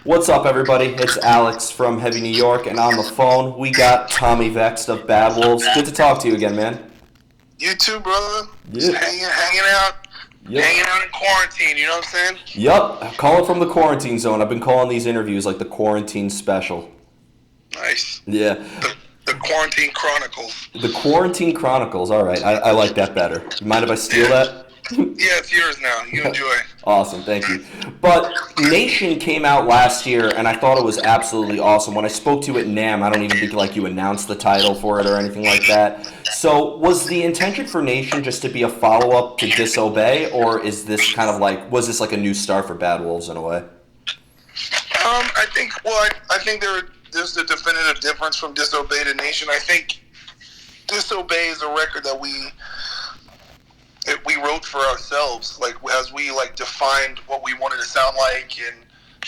What's up, everybody? It's Alex from Heavy New York, and on the phone we got Tommy Vext of Bad Wolves. Good to talk to you again, man. You too, brother. Yeah. Just hanging out, hanging out in quarantine. You know what I'm saying? Yup, calling from the quarantine zone. I've been calling these interviews like the quarantine special. Nice. Yeah. The Quarantine Chronicles. The Quarantine Chronicles. All right, I like that better. You mind if I steal that? Yeah, it's yours now. You enjoy. Awesome, thank you. But N.A.T.I.O.N came out last year, and I thought it was absolutely awesome. When I spoke to you at NAMM, I don't even think like you announced the title for it or anything like that. So was the intention for N.A.T.I.O.N just to be a follow-up to Disobey, or is this kind of like, was this like a new start for Bad Wolves in a way? I think there's the definitive difference from Disobey to N.A.T.I.O.N. I think Disobey is a record that we wrote for ourselves, like as we like defined what we wanted to sound like, and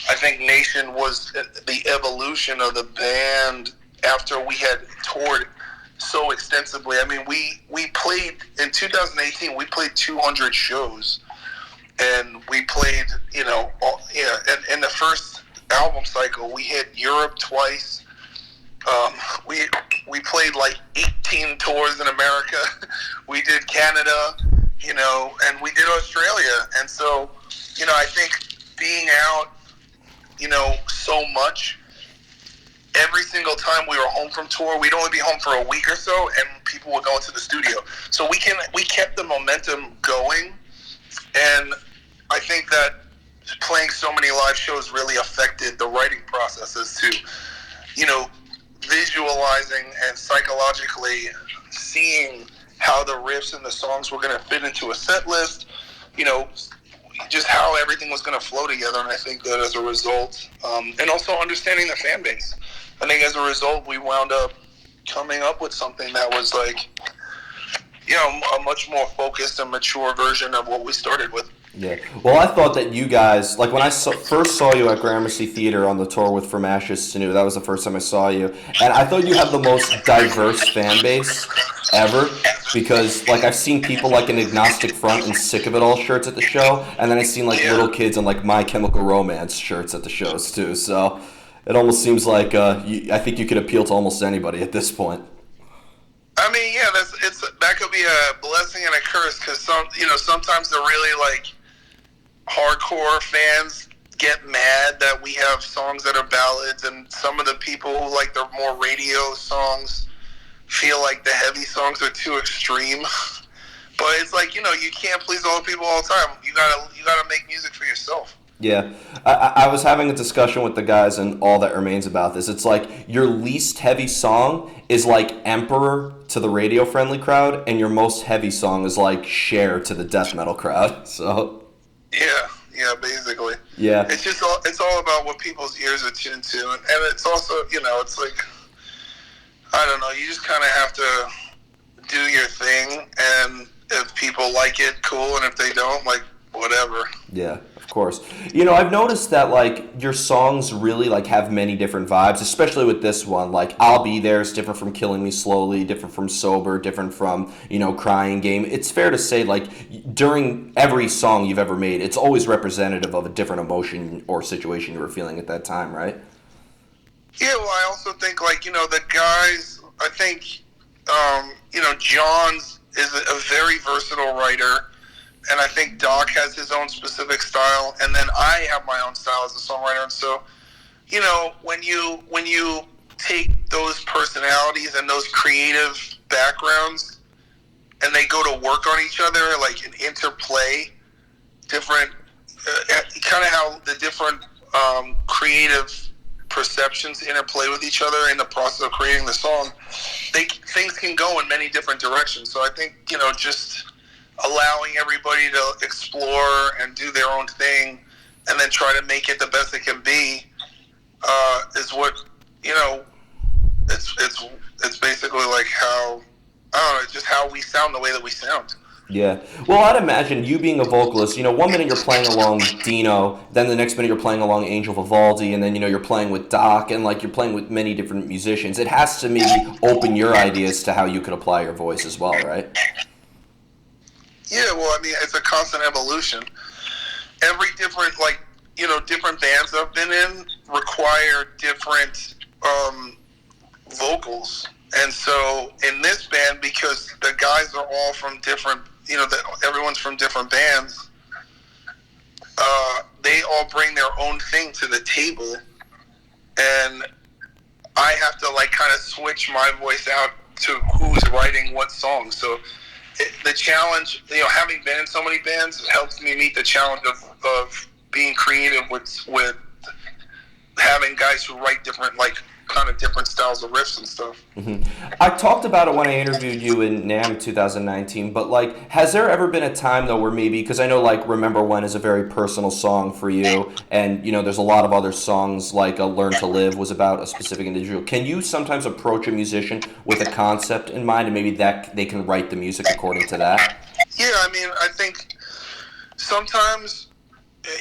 I think N.A.T.I.O.N was the evolution of the band after we had toured so extensively. I mean, we played in 2018. We played 200 shows, and we played, in the first album cycle, we hit Europe twice. We played like 18 tours in America. We did Canada, and we did Australia. And so, I think being out, so much, every single time we were home from tour, we'd only be home for a week or so, and people would go into the studio. So we kept the momentum going, and I think that playing so many live shows really affected the writing process as to, visualizing and psychologically seeing how the riffs and the songs were going to fit into a set list, just how everything was going to flow together. And I think that as a result, and also understanding the fan base, I think as a result, we wound up coming up with something that was like, a much more focused and mature version of what we started with. Yeah. Well, I thought that you guys, like when I first saw you at Gramercy Theater on the tour with From Ashes to New, that was the first time I saw you, and I thought you had the most diverse fan base ever, because like I've seen people like an Agnostic Front and Sick of It All shirts at the show, and then I've seen like little kids in like My Chemical Romance shirts at the shows too, so it almost seems like I think you could appeal to almost anybody at this point. I mean, yeah, that could be a blessing and a curse, because sometimes the really like hardcore fans get mad that we have songs that are ballads, and some of the people who like the more radio songs feel like the heavy songs are too extreme. But it's like, you can't please all the people all the time. You gotta make music for yourself. Yeah, I was having a discussion with the guys and All That Remains about this. It's like your least heavy song is like Emperor to the radio-friendly crowd, and your most heavy song is like Cher to the death metal crowd. So yeah, basically. Yeah. It's all about what people's ears are tuned to, and it's also, it's like, I don't know, you just kind of have to do your thing, and if people like it, cool, and if they don't, like, whatever. Yeah, of course. I've noticed that like your songs really like have many different vibes, especially with this one. Like I'll Be There is different from Killing Me Slowly, different from Sober, different from, Crying Game. It's fair to say like during every song you've ever made, it's always representative of a different emotion or situation you were feeling at that time, right? Yeah, well, I also think like, the guys, I think, John's is a very versatile writer. And I think Doc has his own specific style, and then I have my own style as a songwriter. And so, when you take those personalities and those creative backgrounds, and they go to work on each other, like an interplay, different, kind of how the different creative perceptions interplay with each other in the process of creating the song, things can go in many different directions. So I think, just allowing everybody to explore and do their own thing, and then try to make it the best it can be, is what, it's basically like how, I don't know, just how we sound the way that we sound. Yeah. Well, I'd imagine you being a vocalist, 1 minute you're playing along Dino, then the next minute you're playing along Angel Vivaldi, and then, you're playing with Doc, and like you're playing with many different musicians. It has to maybe open your ideas to how you could apply your voice as well, right? Yeah, well, I mean, it's a constant evolution. Every different, like, different bands I've been in require different vocals. And so in this band, because the guys are all from different, everyone's from different bands, they all bring their own thing to the table. And I have to kind of switch my voice out to who's writing what song. So the challenge, having been in so many bands, helps me meet the challenge of being creative with having guys who write different, kind of different styles of riffs and stuff. Mm-hmm. I talked about it when I interviewed you in NAMM 2019, but has there ever been a time though where maybe, because I know Remember When is a very personal song for you, and there's a lot of other songs like Learn to Live was about a specific individual. Can you sometimes approach a musician with a concept in mind, and maybe that they can write the music according to that? Yeah, I think sometimes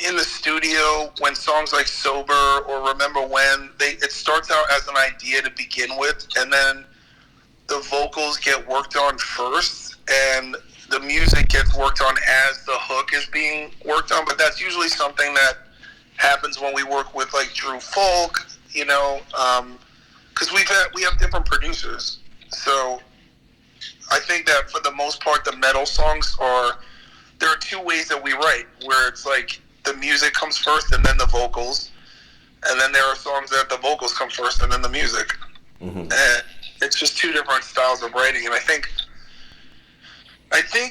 in the studio, when songs like Sober or Remember When, it starts out as an idea to begin with, and then the vocals get worked on first, and the music gets worked on as the hook is being worked on. But that's usually something that happens when we work with Drew Folk, because we have different producers. So I think that for the most part, the metal songs there are two ways that we write, where it's the music comes first and then the vocals, and then there are songs that the vocals come first and then the music. Mm-hmm. And it's just two different styles of writing. And I think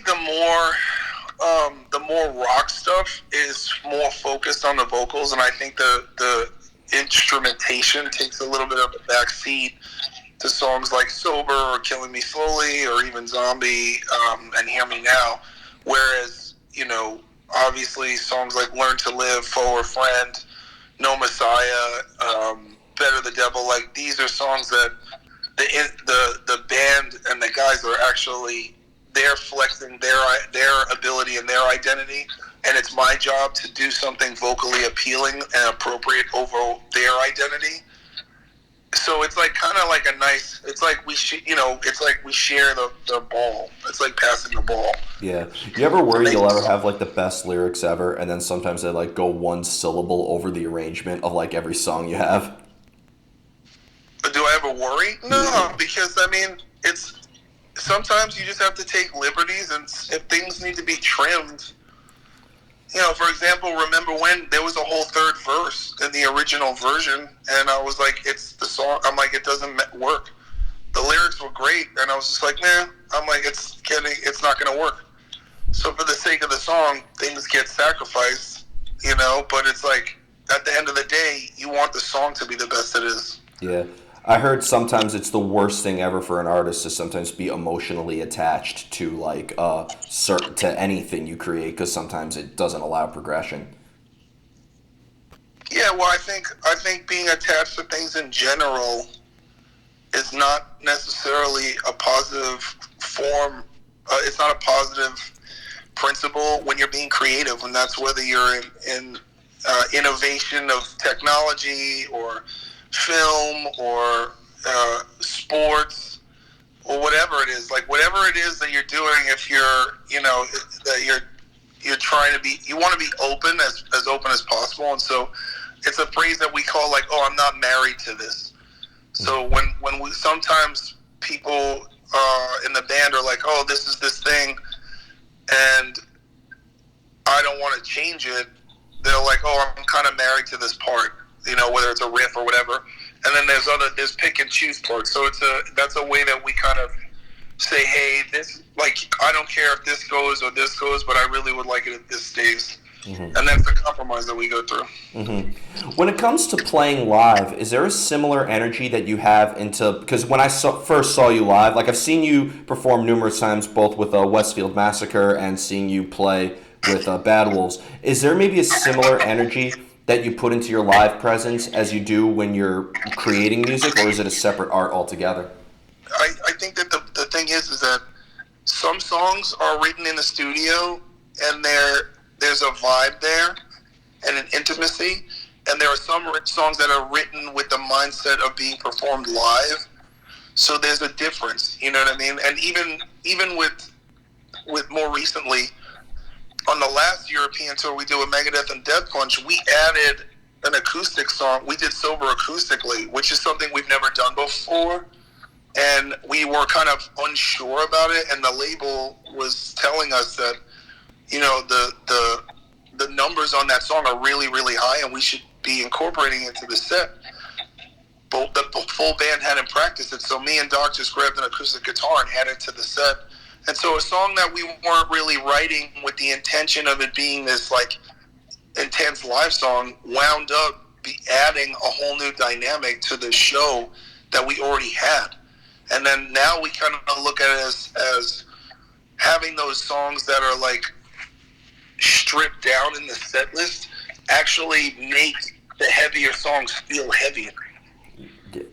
the more rock stuff is more focused on the vocals, and I think the instrumentation takes a little bit of a back seat to songs like Sober or Killing Me Slowly or even Zombie and Hear Me Now. Whereas, obviously songs like Learn to Live, Foe or Friend, No Messiah, Better the Devil, these are songs that the band and the guys are actually, they're flexing their ability and their identity, and it's my job to do something vocally appealing and appropriate over their identity. So it's kind of a nice, it's we share the ball. It's passing the ball. Yeah. You ever worry you'll ever have the best lyrics ever, and then sometimes they go one syllable over the arrangement of every song you have? Do I ever worry? No, because it's sometimes you just have to take liberties, and if things need to be trimmed. For example, Remember When, there was a whole third verse in the original version, and I was it's the song. I'm it doesn't work. The lyrics were great, and I was just man, I'm it's not going to work. So for the sake of the song, things get sacrificed, but it's at the end of the day, you want the song to be the best it is. Yeah. I heard sometimes it's the worst thing ever for an artist to sometimes be emotionally attached to to anything you create, because sometimes it doesn't allow progression. Yeah, well, I think being attached to things in general is not necessarily a positive form. It's not a positive principle when you're being creative, and that's whether you're in innovation of technology or film or sports or whatever it is. Whatever it is that you're doing, if you're that you're trying to be, you want to be open as open as possible. And so it's a phrase that we call I'm not married to this. So when we sometimes people in the band are oh, this is this thing and I don't want to change it, they're oh, I'm kind of married to this part, whether it's a riff or whatever. And then there's pick and choose parts. So that's a way that we kind of say, hey, this, I don't care if this goes or this goes, but I really would like it if this stays. Mm-hmm. And that's the compromise that we go through. Mm-hmm. When it comes to playing live, is there a similar energy that you have because when I first saw you live, I've seen you perform numerous times, both with Westfield Massacre and seeing you play with Bad Wolves. Is there maybe a similar energy that you put into your live presence as you do when you're creating music, or is it a separate art altogether? I think that the thing is that some songs are written in the studio, and there's a vibe there and an intimacy, and there are some songs that are written with the mindset of being performed live. So there's a difference, you know what I mean? And even with more recently, on the last European tour we did with Megadeth and Death Punch, we added an acoustic song. We did Sober acoustically, which is something we've never done before. And we were kind of unsure about it, and the label was telling us that, you know, the numbers on that song are really, really high, and we should be incorporating it to the set. But the full band hadn't practiced it, so me and Doc just grabbed an acoustic guitar and added it to the set. And so a song that we weren't really writing with the intention of it being this, like, intense live song wound up adding a whole new dynamic to the show that we already had. And then now we kind of look at it as having those songs that are like stripped down in the set list actually make the heavier songs feel heavier.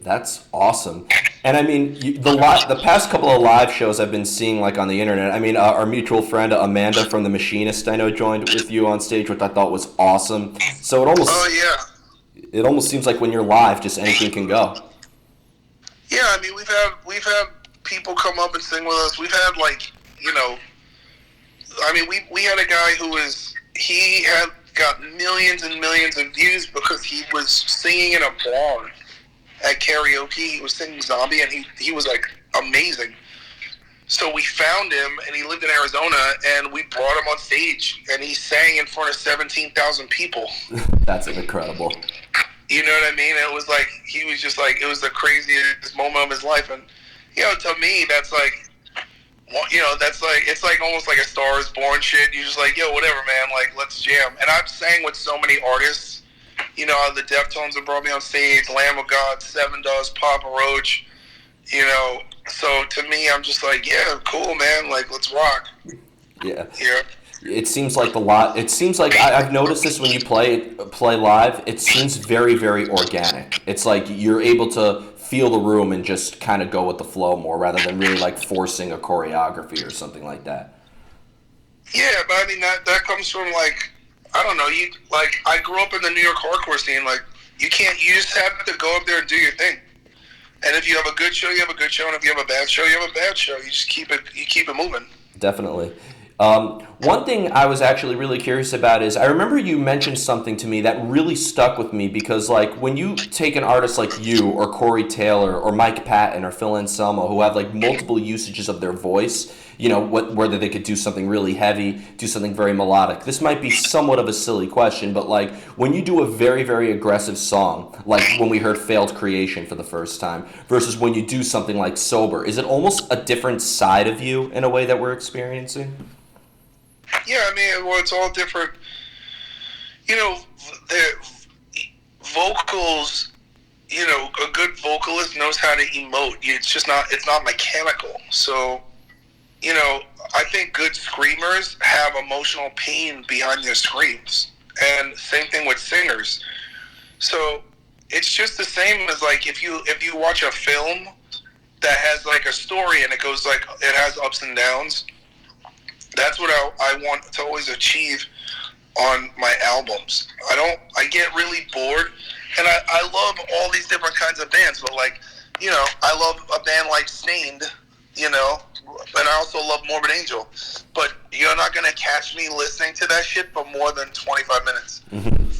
That's awesome. And I mean, the past couple of live shows I've been seeing, like, on the internet, I mean, our mutual friend Amanda from the Machinist, I know, joined with you on stage, which I thought was awesome. So it almost seems like when you're live, just anything can go. Yeah, I mean, we've had people come up and sing with us. We've had, like, you know, I mean, we had a guy he had got millions and millions of views because he was singing in a bar at karaoke. He was singing Zombie, and he was, like, amazing. So we found him, and he lived in Arizona, and we brought him on stage, and he sang in front of 17,000 people. That's incredible. You know what I mean? It was like, he was just like, it was the craziest moment of his life. And, you know, to me, that's like, you know, that's like, it's like almost like a Star is Born shit. You're just like, yo, whatever, man, like, let's jam. And I've sang with so many artists. You know, the Deftones have brought me on stage, Lamb of God, Seven Dust, Papa Roach, you know. So to me, I'm just like, yeah, cool, man, like, let's rock. Yeah. Yeah. It seems like I've noticed this when you play live. It seems very, very organic. It's like you're able to feel the room and just kind of go with the flow more rather than really like forcing a choreography or something like that. Yeah, but I mean that comes from, like, I don't know. I grew up in the New York hardcore scene. Like, you just have to go up there and do your thing. And if you have a good show, you have a good show, and if you have a bad show, you have a bad show. You just keep it moving. Definitely. One thing I was actually really curious about is I remember you mentioned something to me that really stuck with me because, like, when you take an artist like you or Corey Taylor or Mike Patton or Phil Anselmo who have, like, multiple usages of their voice, you know, whether they could do something really heavy, do something very melodic. This might be somewhat of a silly question, but, like, when you do a very, very aggressive song, like when we heard Failed Creation for the first time, versus when you do something like Sober, is it almost a different side of you in a way that we're experiencing? Yeah, I mean, well, it's all different. You know, the vocals, you know, a good vocalist knows how to emote. It's not mechanical. So, you know, I think good screamers have emotional pain behind their screams. And same thing with singers. So it's just the same as, like, if you watch a film that has, like, a story and it goes, like, it has ups and downs. That's what I want to always achieve on my albums. I get really bored, and I love all these different kinds of bands, but, like, you know, I love a band like Stained, you know, and I also love Morbid Angel, but you're not going to catch me listening to that shit for more than 25 minutes. Mm-hmm.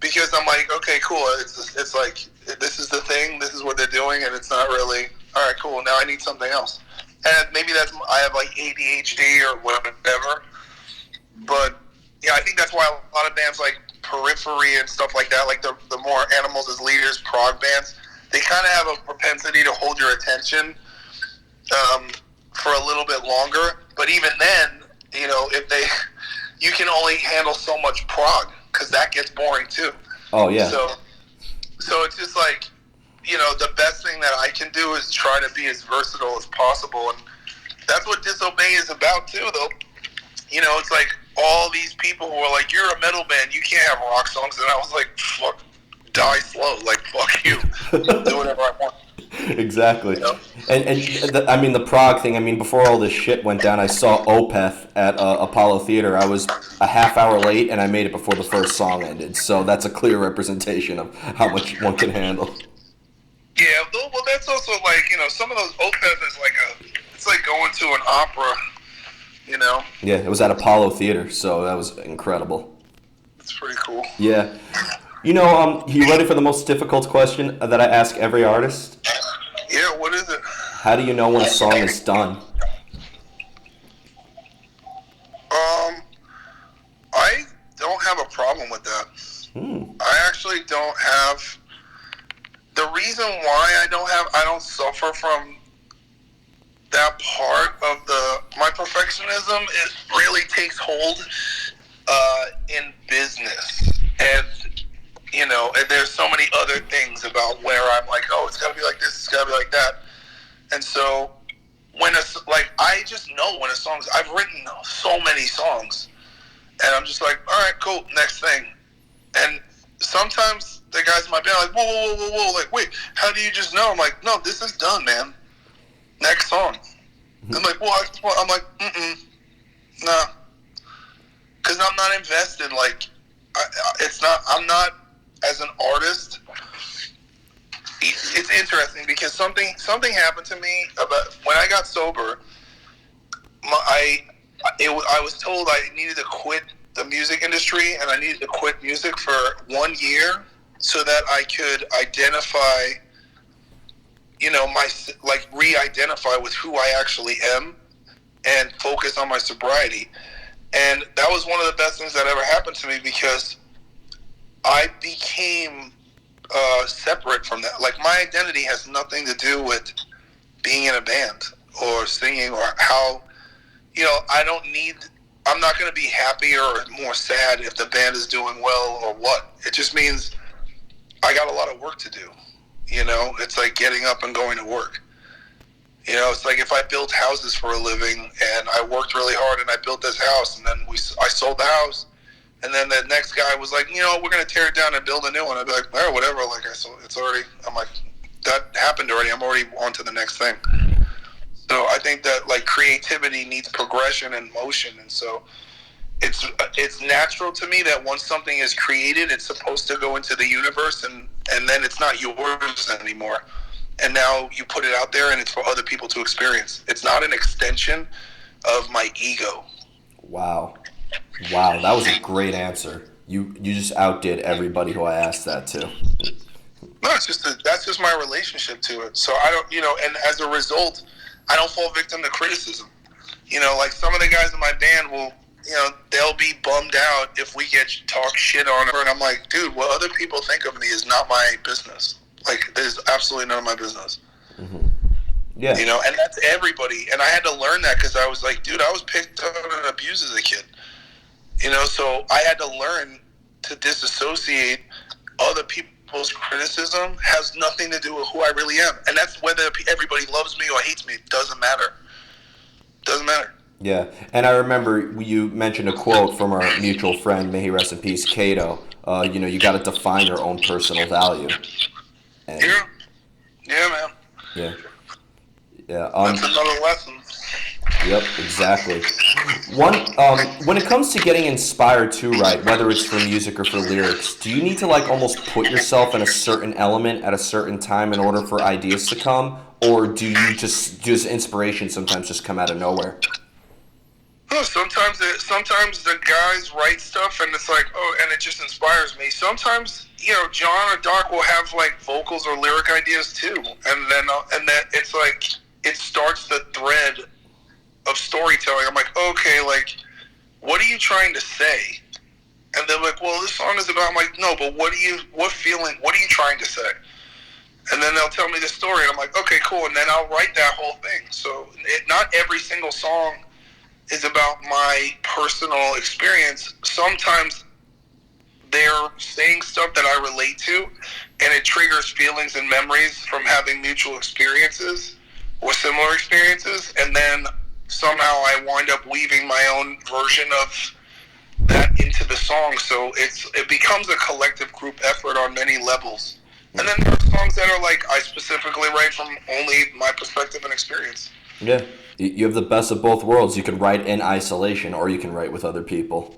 Because I'm like, okay, cool, it's like, this is the thing, this is what they're doing, and it's not really, all right, cool, now I need something else. And maybe I have, like, ADHD or whatever. But, yeah, I think that's why a lot of bands like Periphery and stuff like that, like the more Animals as Leaders, prog bands, they kind of have a propensity to hold your attention for a little bit longer. But even then, you know, you can only handle so much prog because that gets boring too. Oh, yeah. So it's just like, you know, the best thing that I can do is try to be as versatile as possible. And that's what Disobey is about, too, though. You know, it's like all these people who are like, you're a metal band, you can't have rock songs. And I was like, fuck, die slow. Like, fuck you. Do whatever I want. Exactly. You know? And I mean, the prog thing, I mean, before all this shit went down, I saw Opeth at Apollo Theater. I was a half hour late, and I made it before the first song ended. So that's a clear representation of how much one can handle. Yeah, well, that's also like, you know, some of those Opeth is like it's like going to an opera You know, Yeah, it was at Apollo Theater, so that was incredible. it's pretty cool. Yeah. You ready for the most difficult question that I ask every artist? Yeah, what is it? How do you know when a song is done? I don't have a problem with that. I actually don't have. The reason why I don't suffer from that part of my perfectionism, it really takes hold in business. And, and there's so many other things about where I'm like, oh, it's got to be like this, it's got to be like that. And so I just know when a song's, I've written so many songs, and I'm just like, all right, cool, next thing. And sometimes the guys in my band are like, whoa, like, wait, how do you just know? I'm like, no, this is done, man. Next song. I'm like, I'm like, nah. Because I'm not invested, like, I'm not, as an artist, it's interesting because something happened to me about when I got sober. I was told I needed to quit the music industry, and I needed to quit music for 1 year so that I could identify, re-identify with who I actually am and focus on my sobriety. And that was one of the best things that ever happened to me, because I became separate from that. Like, my identity has nothing to do with being in a band or singing or how, I'm not going to be happier or more sad if the band is doing well or what. It just means I got a lot of work to do. It's like getting up and going to work. It's like if I built houses for a living and I worked really hard and I built this house, and then I sold the house, and then the next guy was like, we're going to tear it down and build a new one. I'd be like, all right, whatever. Like, it's already, I'm like, that happened already. I'm already on to the next thing. So I think that, like, creativity needs progression and motion. And so it's natural to me that once something is created, it's supposed to go into the universe, and then it's not yours anymore. And now you put it out there and it's for other people to experience. It's not an extension of my ego. Wow, that was a great answer. You just outdid everybody who I asked that to. No, that's just my relationship to it. So I don't, and as a result, I don't fall victim to criticism. Like some of the guys in my band will, they'll be bummed out if we get talk shit on her, and I'm like, dude, what other people think of me is not my business. Like, there's absolutely none of my business. Mm-hmm. Yeah. And that's everybody. And I had to learn that because I was like, dude, I was picked on and abused as a kid. So I had to learn to disassociate. Other people's criticism has nothing to do with who I really am. And that's whether everybody loves me or hates me. It doesn't matter. Doesn't matter. Yeah. And I remember you mentioned a quote from our mutual friend, may he rest in peace, Cato. You got to define your own personal value. And, yeah, man. Yeah. That's another lesson. Yep, exactly. When it comes to getting inspired to write, whether it's for music or for lyrics, do you need to almost put yourself in a certain element at a certain time in order for ideas to come, or do you does inspiration sometimes just come out of nowhere? No, sometimes the guys write stuff and it's like, oh, and it just inspires me. Sometimes, John or Doc will have vocals or lyric ideas too, and that it's like it starts the thread of storytelling. I'm like, okay, what are you trying to say? And they're like, well, this song is about. I'm like, no, but what are you trying to say? And then they'll tell me the story, and I'm like, okay, cool, and then I'll write that whole thing. So not every single song is about my personal experience. Sometimes they're saying stuff that I relate to, and it triggers feelings and memories from having mutual experiences or similar experiences, and then somehow I wind up weaving my own version of that into the song. So it becomes a collective group effort on many levels. And then there are songs that are I specifically write from only my perspective and experience. Yeah. You have the best of both worlds. You can write in isolation, or you can write with other people.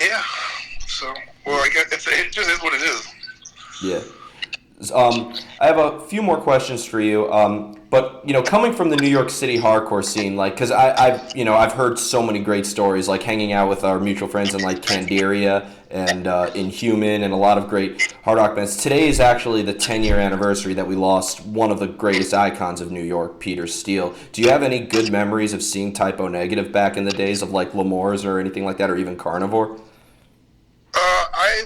Yeah. So, well, I guess it just is what it is. Yeah. I have a few more questions for you. But coming from the New York City hardcore scene, like, because I've heard so many great stories, like hanging out with our mutual friends in like Candiria and Inhuman and a lot of great hard rock bands. Today is actually the 10-year anniversary that we lost one of the greatest icons of New York, Peter Steele. Do you have any good memories of seeing Typo Negative back in the days of like L'Amour's or anything like that, or even Carnivore? I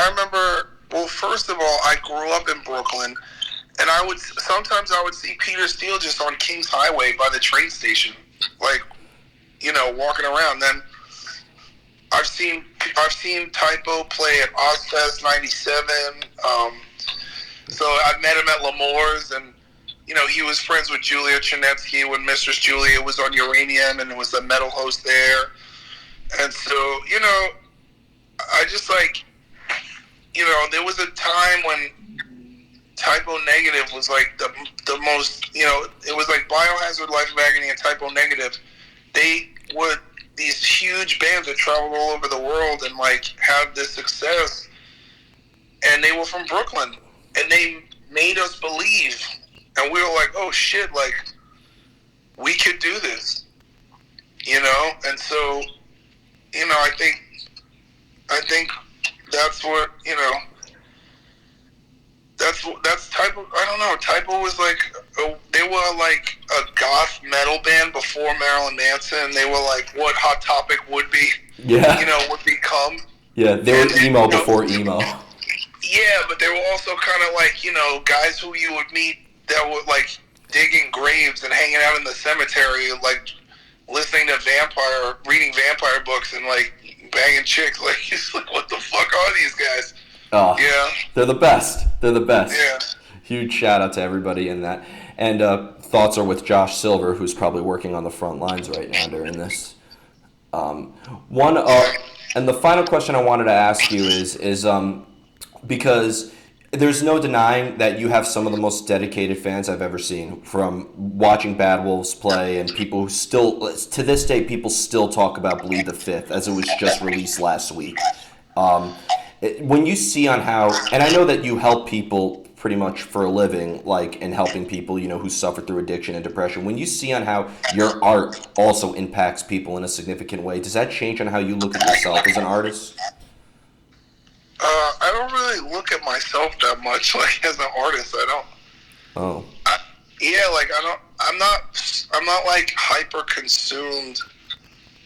remember. Well, first of all, I grew up in Brooklyn. And sometimes I would see Peter Steele just on Kings Highway by the train station, like, walking around. Then I've seen Typo play at Ozfest '97. So I met him at L'Amour's, and he was friends with Julia Chernetsky when Mistress Julia was on Uranium and was the metal host there. And so I just there was a time when Typo Negative was like the most, it was like Biohazard, Life of Agony, and Typo Negative. They were these huge bands that traveled all over the world and like had this success. And they were from Brooklyn, and they made us believe. And we were like, oh shit, like we could do this, And so, I think that's what, That's Typo. I don't know. Typo was like they were like a goth metal band before Marilyn Manson. They were like what Hot Topic would be. Yeah. Would become. Yeah, they were emo before emo. Yeah, but they were also kind of like guys who you would meet that were like digging graves and hanging out in the cemetery, like listening to reading vampire books and like banging chicks. Like it's like what the fuck are these guys? Oh, yeah. They're the best. They're the best. Yeah. Huge shout out to everybody in that. And thoughts are with Josh Silver, who's probably working on the front lines right now during this. And the final question I wanted to ask you is because there's no denying that you have some of the most dedicated fans I've ever seen, from watching Bad Wolves play, and people who still, to this day, people still talk about Bleed the Fifth as it was just released last week. When you see on how, and I know that you help people pretty much for a living, like in helping people, who suffer through addiction and depression, when you see on how your art also impacts people in a significant way, does that change on how you look at yourself as an artist? I don't really look at myself that much, like as an artist. I don't. Oh. I'm not like hyper consumed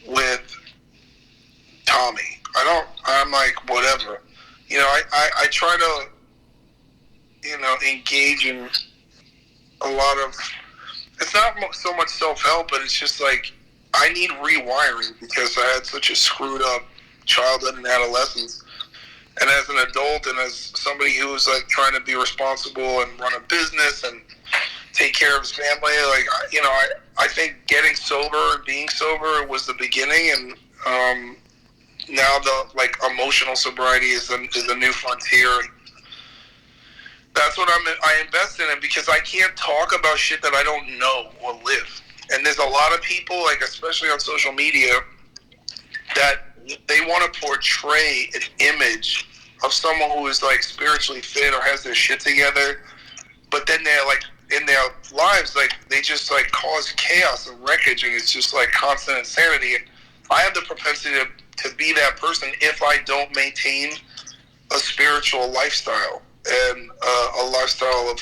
with Tommy. I'm like, whatever. I try to, engage in a lot of, it's not so much self-help, but it's just like, I need rewiring because I had such a screwed up childhood and adolescence. And as an adult and as somebody who was like trying to be responsible and run a business and take care of his family, like, I think getting sober and being sober was the beginning, and, now the like emotional sobriety is the new frontier. That's what I invest in it because I can't talk about shit that I don't know or live. And there's a lot of people, like especially on social media, that they want to portray an image of someone who is like spiritually fit or has their shit together, but then they're like in their lives, like they just like cause chaos and wreckage, and it's just like constant insanity. I have the propensity to be that person if I don't maintain a spiritual lifestyle and a lifestyle of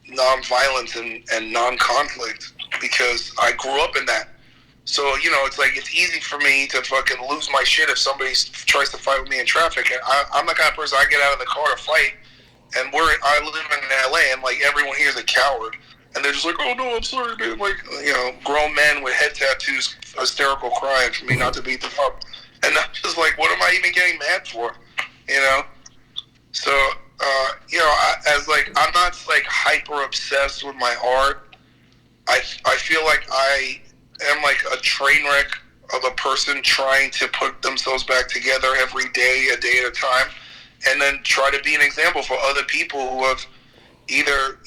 non-violence and non-conflict, because I grew up in that. So, it's like it's easy for me to fucking lose my shit if somebody tries to fight with me in traffic. And I'm the kind of person, I get out of the car to fight, and I live in LA, and like everyone here is a coward. And they're just like, oh no, I'm sorry, man. Like, grown men with head tattoos, hysterical crying for me not to beat them up. And I'm just like, what am I even getting mad for? So, I'm not like hyper obsessed with my art. I feel like I am like a train wreck of a person trying to put themselves back together every day, a day at a time, and then try to be an example for other people who have either,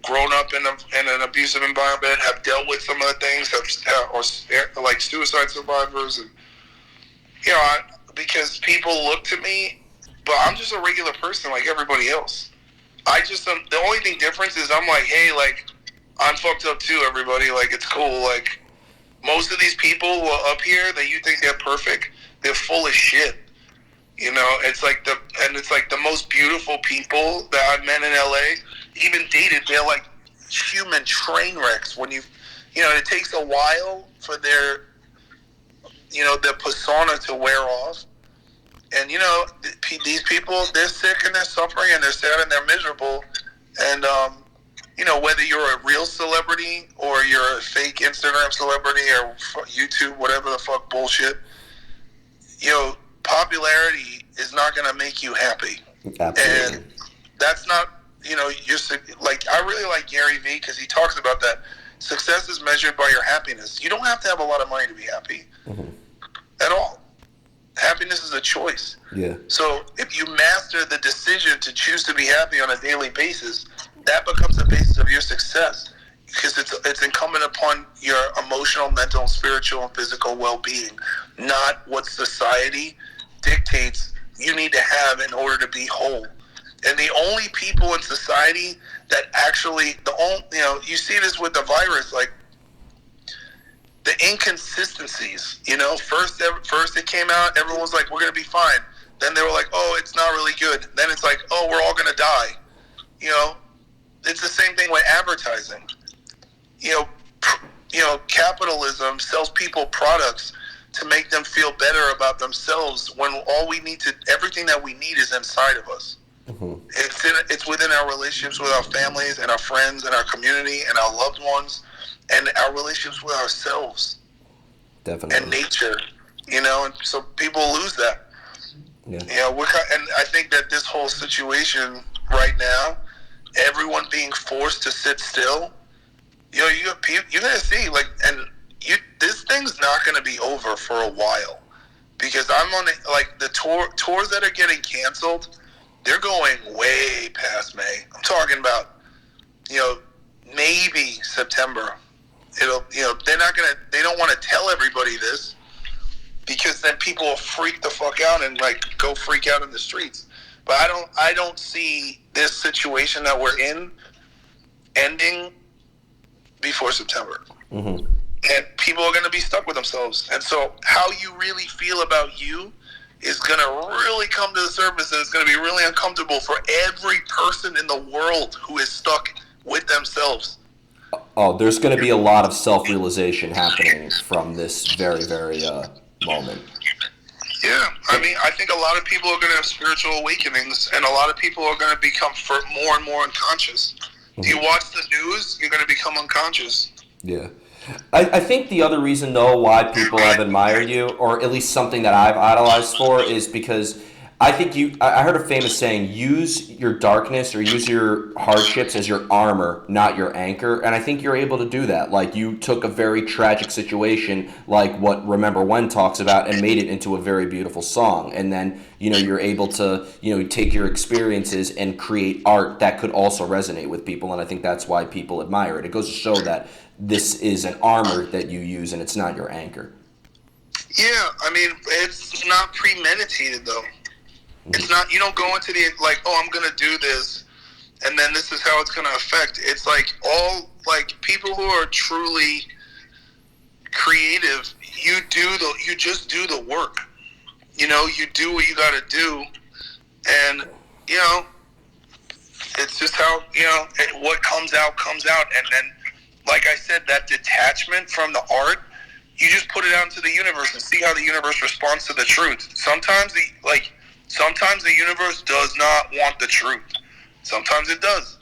grown up in an abusive environment, have dealt with some of the things, or like suicide survivors, and because people look to me, but I'm just a regular person like everybody else. the only thing difference is I'm like, hey, like, I'm fucked up too, everybody. Like, it's cool. Like, most of these people who are up here that you think they're perfect, they're full of shit. You know, it's like the most beautiful people that I've met in LA, even dated, they're like human train wrecks. When it takes a while for their persona to wear off. And, these people, they're sick and they're suffering and they're sad and they're miserable. And, whether you're a real celebrity or you're a fake Instagram celebrity or YouTube, whatever the fuck bullshit, popularity is not going to make you happy. Absolutely. And that's not, like, I really like Gary Vee because he talks about that. Success is measured by your happiness. You don't have to have a lot of money to be happy at all. Happiness is a choice. Yeah. So if you master the decision to choose to be happy on a daily basis, that becomes the basis of your success, because it's incumbent upon your emotional, mental, spiritual, and physical well-being, not what society dictates you need to have in order to be whole. And the only people in society that actually, you see this with the virus, like, the inconsistencies, first it came out, everyone was like, we're going to be fine. Then they were like, oh, it's not really good. Then it's like, oh, we're all going to die. It's the same thing with advertising. Capitalism sells people products to make them feel better about themselves when everything that we need is inside of us. It's within our relationships with our families and our friends and our community and our loved ones, and our relationships with ourselves. Definitely. And nature, and so people lose that. Yeah. And I think that this whole situation right now, everyone being forced to sit still, you're gonna see, like, this thing's not gonna be over for a while, because I'm on the tours that are getting canceled, they're going way past May. I'm talking about, maybe September. They don't want to tell everybody this, because then people will freak the fuck out and, like, go freak out in the streets. But I don't see this situation that we're in ending before September. And people are going to be stuck with themselves. And so how you really feel about you is going to really come to the surface, and it's going to be really uncomfortable for every person in the world who is stuck with themselves. Oh, there's going to be a lot of self-realization happening from this very, very moment. Yeah, I mean, I think a lot of people are going to have spiritual awakenings, and a lot of people are going to become more and more unconscious. If you watch the news, you're going to become unconscious. Yeah. I think the other reason, though, why people have admired you, or at least something that I've idolized for, is because I think I heard a famous saying, use your darkness or use your hardships as your armor, not your anchor. And I think you're able to do that. Like, you took a very tragic situation, like what Remember When talks about, and made it into a very beautiful song. And then, you're able to, take your experiences and create art that could also resonate with people. And I think that's why people admire it. It goes to show that this is an armor that you use and it's not your anchor. Yeah, I mean, it's not premeditated, though. It's not, you don't go into I'm going to do this, and then this is how it's going to affect. It's like people who are truly creative, you just do the work. You do what you got to do, and, it's just how, what comes out. And then, like I said, that detachment from the art, you just put it out into the universe and see how the universe responds to the truth. Sometimes the universe does not want the truth. Sometimes it does.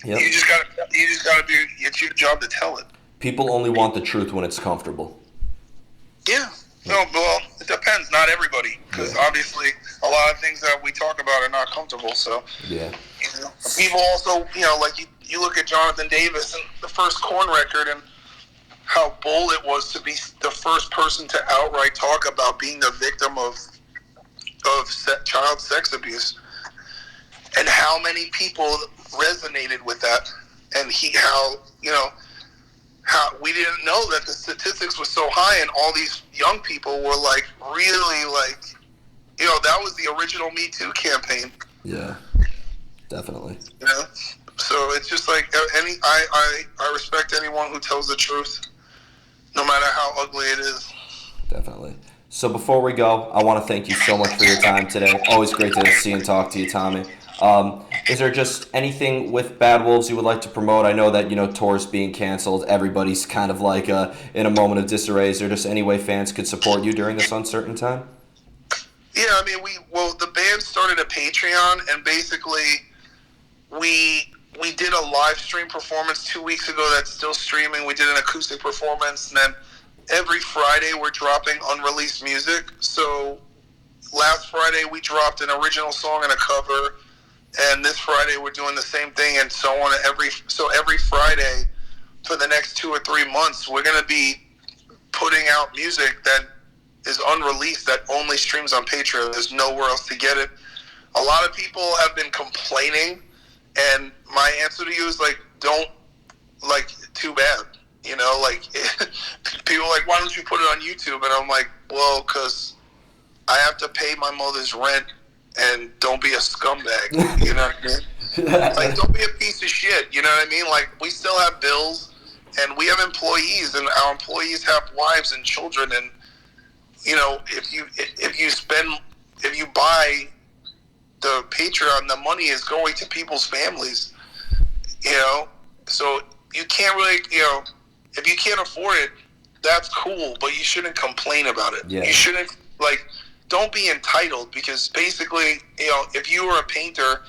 Yep. You just gotta it's your job to tell it. People only want the truth when it's comfortable. Yeah. No, well, it depends. Not everybody, because obviously a lot of things that we talk about are not comfortable. So yeah. People also, like you look at Jonathan Davis and the first Korn record, and how bold it was to be the first person to outright talk about being the victim of child sex abuse, and how many people resonated with that, and how we didn't know that the statistics were so high, and all these young people were really that was the original Me Too campaign. Yeah, Definitely. You know, so it's just like I respect anyone who tells the truth, no matter how ugly it is. Definitely. So before we go, I want to thank you so much for your time today. Always great to see and talk to you, Tommy. Is there just anything with Bad Wolves you would like to promote? I know that, tours being canceled, everybody's kind of like in a moment of disarray. Is there just any way fans could support you during this uncertain time? Yeah, I mean, the band started a Patreon, and basically we did a live stream performance 2 weeks ago that's still streaming. We did an acoustic performance, and then every Friday we're dropping unreleased music. So last Friday we dropped an original song and a cover, and this Friday we're doing the same thing, and so on. Every Friday for the next 2 or 3 months, we're going to be putting out music that is unreleased, that only streams on Patreon. There's nowhere else to get it. A lot of people have been complaining, and my answer to you is too bad. People are like, why don't you put it on YouTube? And I'm like, well, because I have to pay my mother's rent, and don't be a scumbag. You know what I mean? Don't be a piece of shit. You know what I mean? We still have bills, and we have employees, and our employees have wives and children, and if you buy the Patreon, the money is going to people's families. So you can't really, if you can't afford it, that's cool, but you shouldn't complain about it. Yeah. You shouldn't, don't be entitled, because basically, if you were a painter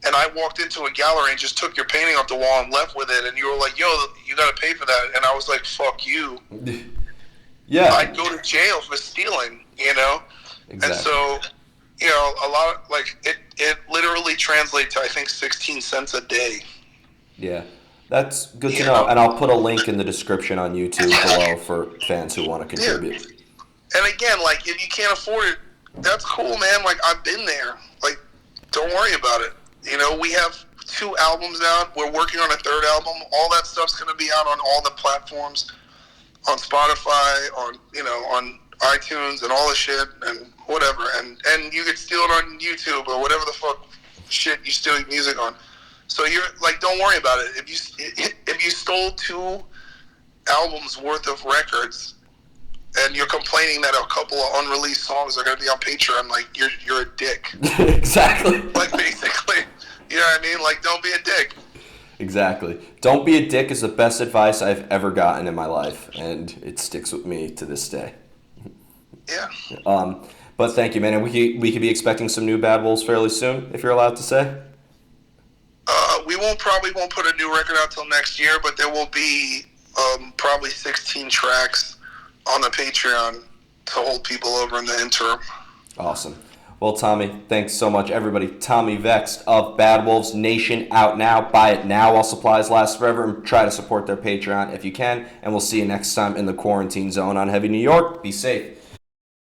and I walked into a gallery and just took your painting off the wall and left with it, and you were like, yo, you got to pay for that. And I was like, fuck you. Yeah. I'd go to jail for stealing, Exactly. And so, a lot of, it literally translates to, I think, 16 cents a day. Yeah. That's good to know. And I'll put a link in the description on YouTube below for fans who want to contribute. Yeah. And again, if you can't afford it, that's cool, man. I've been there. Don't worry about it. We have 2 albums out. We're working on a 3rd album. All that stuff's going to be out on all the platforms, on Spotify, on iTunes and all the shit and whatever. And you can steal it on YouTube or whatever the fuck shit you steal your music on. So you're don't worry about it. If you stole 2 albums worth of records and you're complaining that a couple of unreleased songs are going to be on Patreon, you're a dick. Exactly. Basically, you know what I mean? Don't be a dick. Exactly. Don't be a dick is the best advice I've ever gotten in my life, and it sticks with me to this day. Yeah. But thank you, man. And we could be expecting some new Bad Wolves fairly soon, if you're allowed to say. We probably won't put a new record out till next year, but there will be probably 16 tracks on the Patreon to hold people over in the interim. Awesome. Well, Tommy, thanks so much, everybody. Tommy Vext of Bad Wolves Nation, out now. Buy it now while supplies last forever, and try to support their Patreon if you can. And we'll see you next time in the quarantine zone on Heavy New York. Be safe.